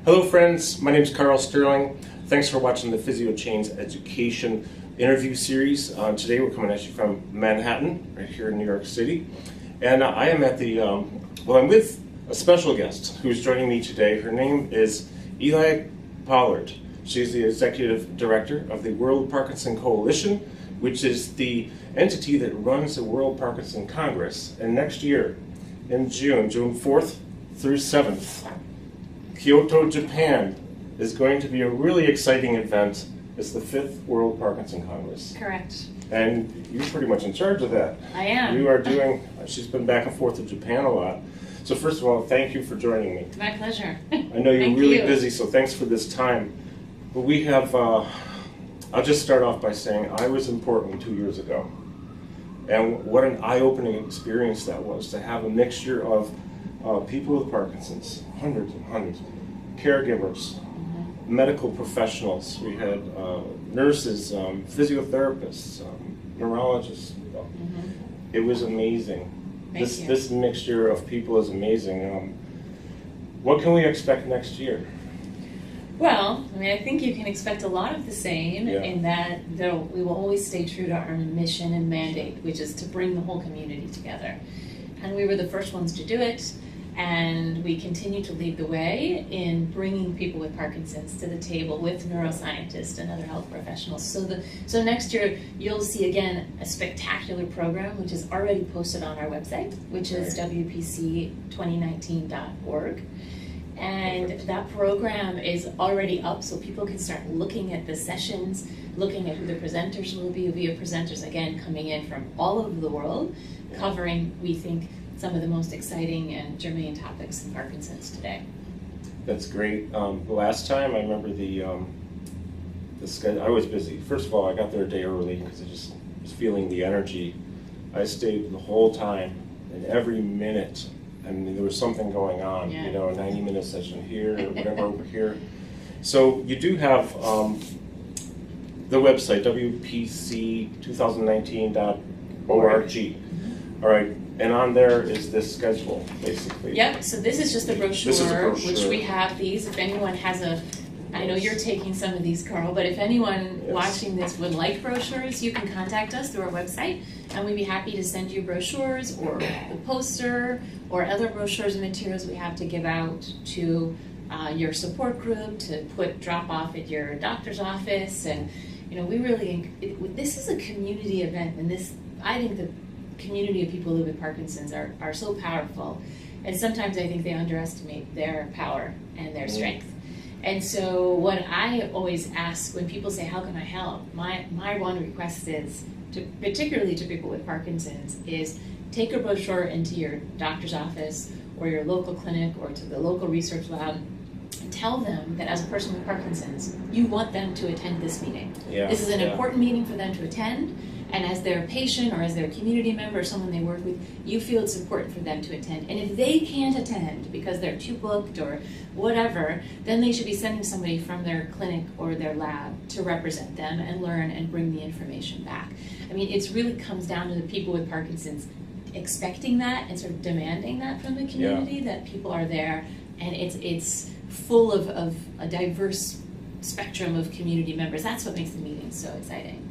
Hello friends, my name is Carl Sterling. Thanks for watching the Physio Chains Education interview series. Today we're coming at you from Manhattan, right here in New York City. And I am at the, I'm with a special guest who's joining me today. Her name is Eli Pollard. She's the Executive Director of the World Parkinson Coalition, which is the entity that runs the World Parkinson Congress. And next year, in June 4th through 7th, Kyoto, Japan is going to be a really exciting event. It's the 5th World Parkinson Congress. Correct. And you're pretty much in charge of that. I am. You are doing, she's been back and forth to Japan a lot. So first of all, thank you for joining me. My pleasure. I know you're really busy, so thanks for this time. But we have, I'll just start off by saying I was in Portland 2 years ago. And what an eye-opening experience that was, to have a mixture of people with Parkinson's, hundreds and hundreds, caregivers, medical professionals. We had nurses, physiotherapists, neurologists. It was amazing. This mixture of people is amazing. What can we expect next year? Well, I mean, I think you can expect a lot of the same in that we will always stay true to our mission and mandate, which is to bring the whole community together. And we were the first ones to do it, and we continue to lead the way in bringing people with Parkinson's to the table with neuroscientists and other health professionals. So next year, you'll see again a spectacular program, which is already posted on our website, which is wpc2019.org. And that program is already up, so people can start looking at the sessions, looking at who the presenters will be. We have presenters, again, coming in from all over the world, covering, we think, some of the most exciting and germane topics in Parkinson's today. That's great. The last time, I remember the schedule, I was busy. First of all, I got there a day early because I just was feeling the energy. I stayed the whole time, and every minute, I mean, there was something going on, you know, a 90-minute session here or whatever over here. So you do have the website, wpc2019.org. All right, and on there is this schedule, basically. Yep, so this is just a brochure, which we have these. If anyone has I know you're taking some of these, Carl, but if anyone watching this would like brochures, you can contact us through our website, and we'd be happy to send you brochures or the poster or other brochures and materials we have to give out to your support group, to drop off at your doctor's office. And you know, we really, this is a community event, and I think the community of people who live with Parkinson's are so powerful, and sometimes I think they underestimate their power and their strength. And so what I always ask when people say, how can I help? My one request is, particularly to people with Parkinson's, is take a brochure into your doctor's office or your local clinic or to the local research lab and tell them that as a person with Parkinson's, you want them to attend this meeting. This is an important meeting for them to attend, and as their patient or as their community member or someone they work with, you feel it's important for them to attend. And if they can't attend because they're too booked or whatever, then they should be sending somebody from their clinic or their lab to represent them and learn and bring the information back. I mean, it really comes down to the people with Parkinson's expecting that and sort of demanding that from the community, that people are there, and it's full of a diverse spectrum of community members. That's what makes the meeting so exciting.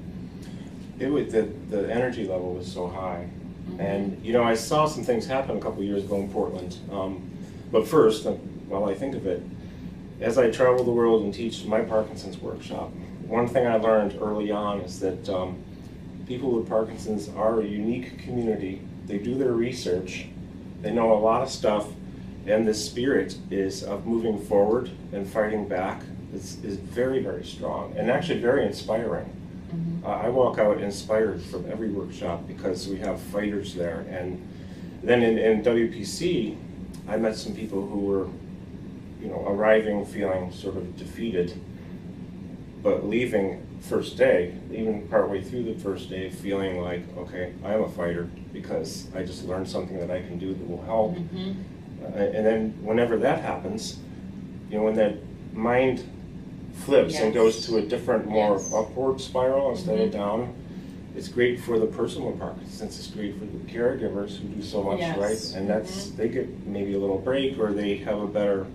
The energy level was so high. And you know, I saw some things happen a couple of years ago in Portland. But first, while I think of it, as I travel the world and teach my Parkinson's workshop, one thing I learned early on is that people with Parkinson's are a unique community. They do their research, they know a lot of stuff, and the spirit is of moving forward and fighting back is very, very strong and actually very inspiring. I walk out inspired from every workshop because we have fighters there. And then in WPC, I met some people who were, you know, arriving feeling sort of defeated, but leaving first day, even partway through the first day, feeling like, okay, I am a fighter because I just learned something that I can do that will help. And then whenever that happens, you know, when that mind flips and goes to a different, more upward spiral instead of down, it's great for the person with Parkinson's. It's great for the caregivers who do so much, right? And that's they get maybe a little break, or they have a better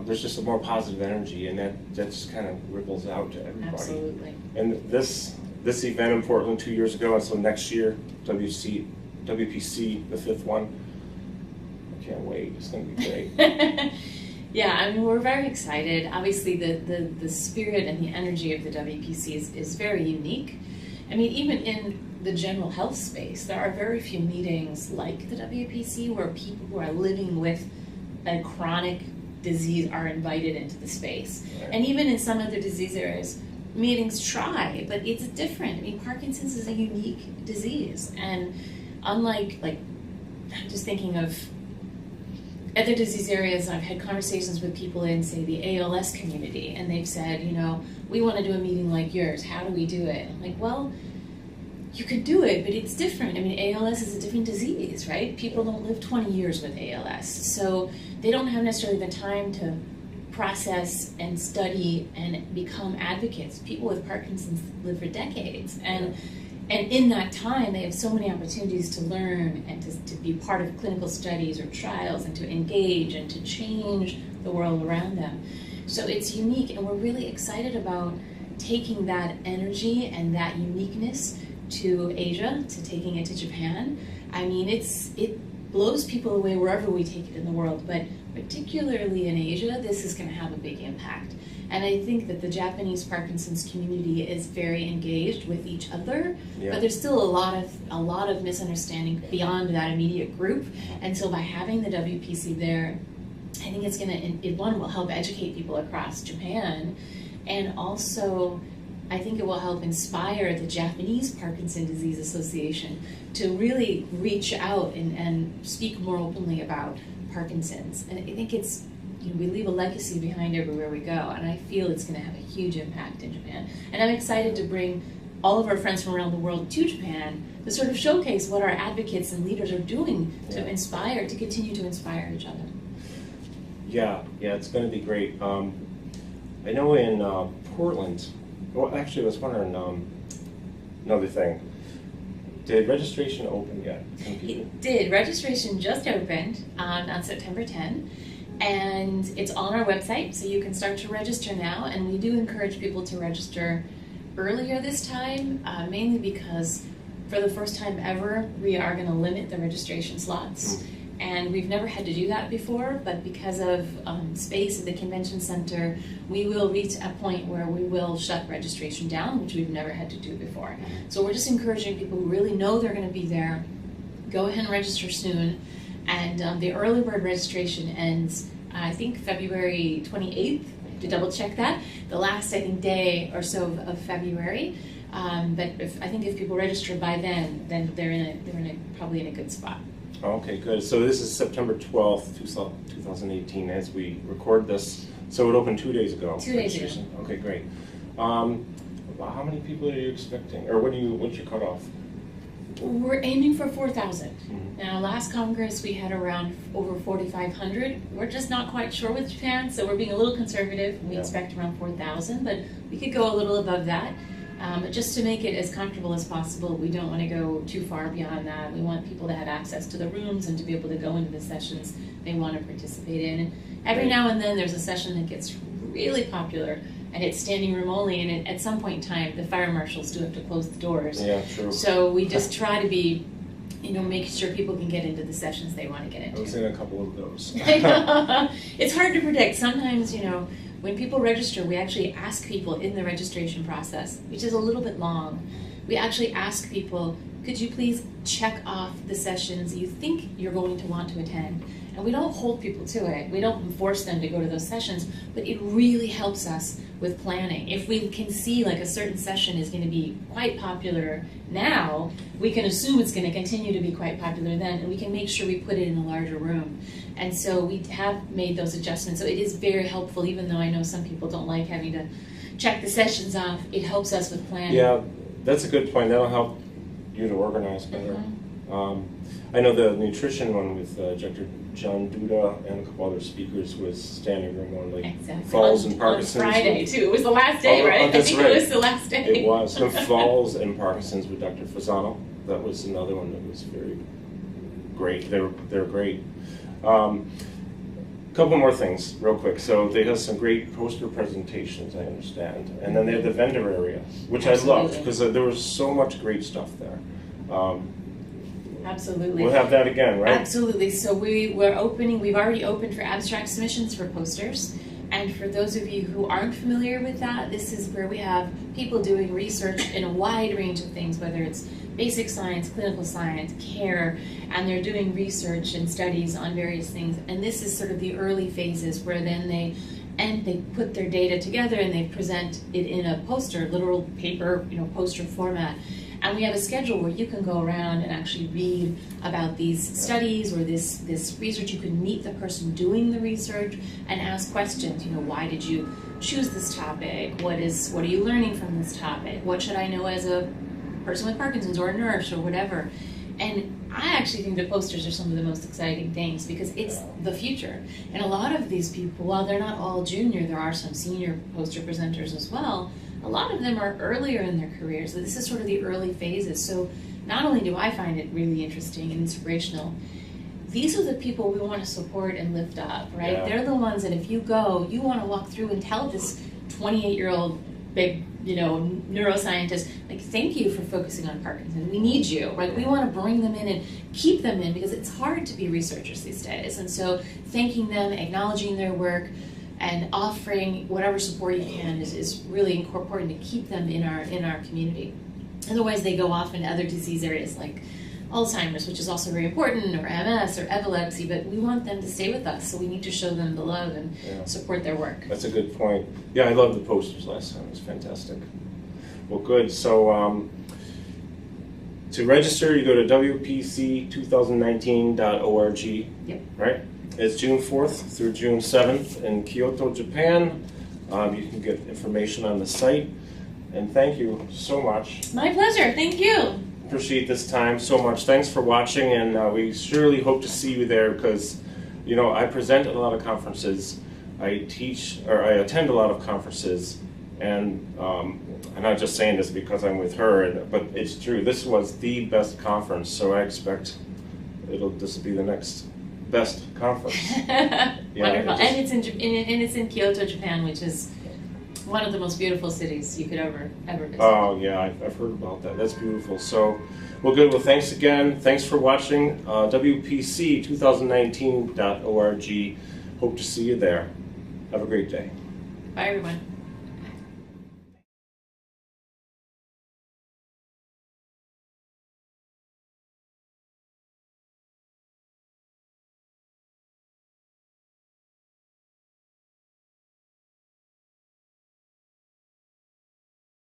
there's just a more positive energy, and that just kind of ripples out to everybody. Absolutely. And this event in Portland 2 years ago, and so next year, WPC, the 5th one. I can't wait. It's going to be great. Yeah, I mean, we're very excited. Obviously, the spirit and the energy of the WPC is very unique. I mean, even in the general health space, there are very few meetings like the WPC where people who are living with a chronic disease are invited into the space. Right. And even in some other disease areas, meetings try, but it's different. I mean, Parkinson's is a unique disease, and unlike, like, I'm just thinking of other disease areas. I've had conversations with people in, say, the ALS community, and they've said, you know, we want to do a meeting like yours. How do we do it? I'm like, well, you could do it, but it's different. I mean, ALS is a different disease, right? People don't live 20 years with ALS, so they don't have necessarily the time to process and study and become advocates. People with Parkinson's live for decades, and in that time, they have so many opportunities to learn and to be part of clinical studies or trials and to engage and to change the world around them. So it's unique, and we're really excited about taking that energy and that uniqueness to Asia, to taking it to Japan. I mean, it blows people away wherever we take it in the world, but particularly in Asia, this is going to have a big impact. And I think that the Japanese Parkinson's community is very engaged with each other, but there's still a lot of misunderstanding beyond that immediate group. And so by having the WPC there, I think it's going to, one, will help educate people across Japan, and also I think it will help inspire the Japanese Parkinson's Disease Association to really reach out and speak more openly about Parkinson's. And I think it's, we leave a legacy behind everywhere we go, and I feel it's going to have a huge impact in Japan. And I'm excited to bring all of our friends from around the world to Japan to sort of showcase what our advocates and leaders are doing to inspire, to continue to inspire each other. Yeah, it's going to be great. I know in Portland, well, actually, I was wondering another thing. Did registration open yet? It did. Registration just opened on September 10. And it's on our website, so you can start to register now. And we do encourage people to register earlier this time, mainly because for the first time ever, we are going to limit the registration slots. And we've never had to do that before, but because of space at the convention center, we will reach a point where we will shut registration down, which we've never had to do before. So we're just encouraging people who really know they're going to be there, go ahead and register soon. And the early bird registration ends, I think, February 28th, to double check that, the last, I think, day or so of February. But I think if people register by then they're probably in a good spot. Okay, good. So this is September 12th, 2018, as we record this. So it opened 2 days ago. 2 days ago. Okay, great. How many people are you expecting, or what's your cutoff? We're aiming for 4,000. Now, last Congress we had around over 4,500. We're just not quite sure with Japan, so we're being a little conservative. We expect around 4,000, but we could go a little above that. Just to make it as comfortable as possible, we don't want to go too far beyond that. We want people to have access to the rooms and to be able to go into the sessions they want to participate in. And every now and then there's a session that gets really popular, and it's standing room only, and at some point in time the fire marshals do have to close the doors. Yeah, true. So we just try to be, make sure people can get into the sessions they want to get into. I was in a couple of those. It's hard to predict. Sometimes, when people register, we actually ask people in the registration process, which is a little bit long, we actually ask people, could you please check off the sessions you think you're going to want to attend? And we don't hold people to it. We don't force them to go to those sessions, but it really helps us with planning. If we can see like a certain session is going to be quite popular now, we can assume it's going to continue to be quite popular then, and we can make sure we put it in a larger room. And so we have made those adjustments. So it is very helpful, even though I know some people don't like having to check the sessions off. It helps us with planning. Yeah, that's a good point. That'll help you to organize better. I know the nutrition one with Dr. John Duda and a couple other speakers was standing room only. Exactly. Falls and Parkinson's. On Friday, too. It was the last day, right? That's I think right. it was the last day. It was. So Falls and Parkinson's with Dr. Fasano. That was another one that was very great. They were great. Couple more things, real quick. So they have some great poster presentations, I understand, and then they have the vendor area, which Absolutely. I loved because there was so much great stuff there. Absolutely. We'll have that again, right? Absolutely. So we've already opened for abstract submissions for posters. And for those of you who aren't familiar with that, this is where we have people doing research in a wide range of things, whether it's basic science, clinical science, care, and they're doing research and studies on various things. And this is sort of the early phases where then they put their data together and they present it in a poster, literal paper, poster format. And we have a schedule where you can go around and actually read about these studies or this research. You can meet the person doing the research and ask questions. Why did you choose this topic? What are you learning from this topic? What should I know as a person with Parkinson's or a nurse or whatever? And I actually think the posters are some of the most exciting things because it's the future. And a lot of these people, while they're not all junior, there are some senior poster presenters as well. A lot of them are earlier in their careers. So this is sort of the early phases. So not only do I find it really interesting and inspirational, these are the people we want to support and lift up, right? Yeah. They're the ones that if you go, you want to walk through and tell this 28-year-old big, neuroscientist, thank you for focusing on Parkinson's. We need you, right? We want to bring them in and keep them in because it's hard to be researchers these days. And so thanking them, acknowledging their work, and offering whatever support you can is really important to keep them in our community. Otherwise, they go off into other disease areas like Alzheimer's, which is also very important, or MS, or epilepsy, but we want them to stay with us, so we need to show them the love and support their work. That's a good point. Yeah, I loved the posters last time. It was fantastic. Well, good. So to register, you go to wpc2019.org, Yep. right? It's June 4th through June 7th in Kyoto, Japan. You can get information on the site. And thank you so much. My pleasure. Thank you. Appreciate this time so much. Thanks for watching, and we surely hope to see you there because, I present at a lot of conferences. I attend a lot of conferences, and I'm not just saying this because I'm with her, but it's true. This was the best conference, so I expect this will be the next best conference. Wonderful, and it's in Kyoto, Japan, which is one of the most beautiful cities you could ever visit. Oh yeah, I've heard about that. That's beautiful. So, well, good. Well, thanks again. Thanks for watching. WPC2019.org. Hope to see you there. Have a great day. Bye, everyone.